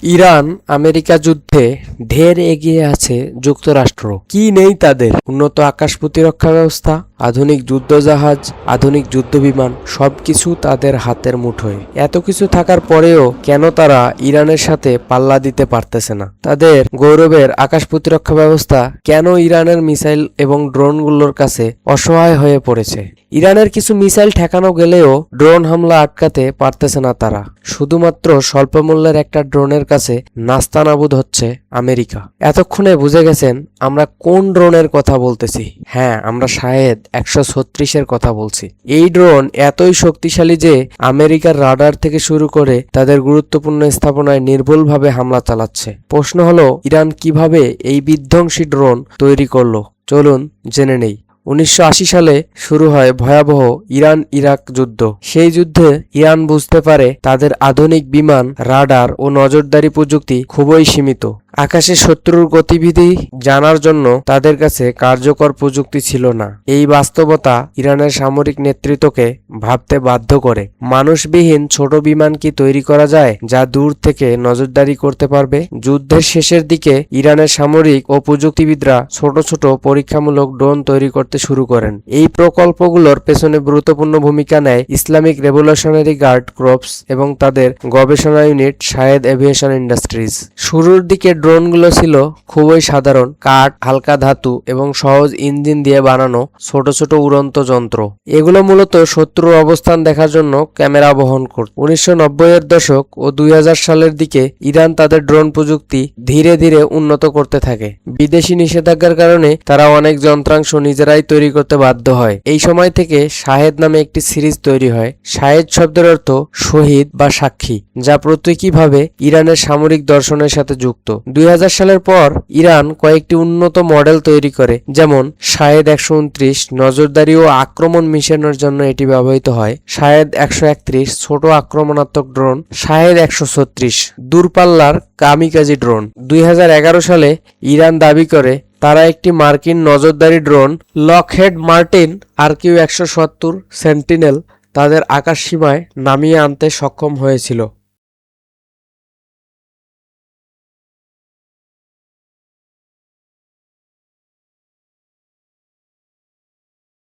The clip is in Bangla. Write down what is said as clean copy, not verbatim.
ইরান আমেরিকা যুদ্ধে ঢের এগিয়ে আছে যুক্তরাষ্ট্র। কি নেই তাদের? উন্নত আকাশ প্রতিরক্ষা ব্যবস্থা, আধুনিক যুদ্ধজাহাজ, আধুনিক যুদ্ধবিমান, সবকিছু তাদের হাতের মুঠোয়। এত কিছু থাকার পরেও কেন তারা ইরানের সাথে পাল্লা দিতে পারতেছে না? তাদের গৌরবের আকাশ প্রতিরক্ষা ব্যবস্থা কেন ইরানের মিসাইল এবং ড্রোনগুলোর কাছে অসহায় হয়ে পড়েছে? ইরানের কিছু মিসাইল ঠেকানো গেলেও ড্রোন হামলা আটকাতে পারতেছে না তারা। শুধুমাত্র স্বল্প মূল্যের একটা ড্রোনের কাছে নাস্তানাবুদ হচ্ছে আমেরিকা। এতক্ষণে বুঝে গেছেন আমরা কোন ড্রোনের কথা বলতেছি। হ্যাঁ, আমরা শাহেদ 136-এর কথা বলছি। এই ড্রোন এতই শক্তিশালী যে আমেরিকার রাডার থেকে শুরু করে তাদের গুরুত্বপূর্ণ স্থাপনায় নির্ভুলভাবে হামলা চালাচ্ছে। প্রশ্ন হলো, ইরান কিভাবে এই বিধ্বংসী ড্রোন তৈরি করলো? চলুন জেনে নেই। 1980 সালে শুরু হয় ভয়াবহ ইরান ইরাক যুদ্ধ। সেই যুদ্ধে ইরান বুঝতে পারে তাদের আধুনিক বিমান, রাডার ও নজরদারি প্রযুক্তি খুবই সীমিত। আকাশে শত্রুর গতিবিধি জানার জন্য তাদের কাছে কার্যকর প্রযুক্তি ছিল না। এই বাস্তবতা ইরানের সামরিক নেতৃত্বকে ভাবতে বাধ্য করে, মানুষবিহীন ছোট বিমান কি তৈরি করা যায় যা দূর থেকে নজরদারি করতে পারবে? যুদ্ধের শেষের দিকে ইরানের সামরিক ও প্রযুক্তিবিদরা ছোট ছোট পরীক্ষামূলক ড্রোন তৈরি করতে শুরু করেন। এই প্রকল্পগুলোর পেছনে গুরুত্বপূর্ণ ভূমিকা নেয় ইসলামিক রেভলিউশনারি গার্ড ক্রপস এবং তাদের গবেষণা ইউনিট শাহেদ এভিয়েশন ইন্ডাস্ট্রিজ। শুরুর দিকে ড্রোনগুলো ছিল খুবই সাধারণ কাঠ, হালকা ধাতু এবং সহজ ইঞ্জিন দিয়ে বানানো ছোট ছোট উড়ন্ত যন্ত্র। এগুলো মূলত শত্রুর অবস্থান দেখার জন্য ক্যামেরা বহন করত। 1990-এর দশক ও 2000 সালের দিকে ইরান তাদের ড্রোন প্রযুক্তি ধীরে ধীরে উন্নত করতে থাকে। বিদেশি নিষেধাজ্ঞার কারণে তারা অনেক যন্ত্রাংশ নিজেরাই তৈরি করতে বাধ্য হয়। এই সময় থেকে শাহেদ নামে একটি সিরিজ তৈরি হয়। শাহেদ শব্দের অর্থ শহীদ বা সাক্ষী, যা প্রতীকীভাবে ইরানের সামরিক দর্শনের সাথে যুক্ত। 2000 সালের পর ইরান কয়েকটি উন্নত মডেল তৈরি করে, যেমন শাহেদ 129 নজরদারি ও আক্রমণ মিশনের জন্য এটি ব্যবহৃত হয়, শাহেদ 131 ছোট আক্রমণাত্মক ড্রোন, শাহেদ 136 দূরপাল্লার কামিকাজি ড্রোন। 2011 সালে ইরান দাবি করে তারা একটি মার্কিন নজরদারি drone Lockheed Martin RQ-170 sentinel তাদের আকাশ সীমায় নামিয়ে আনতে সক্ষম হয়েছিল।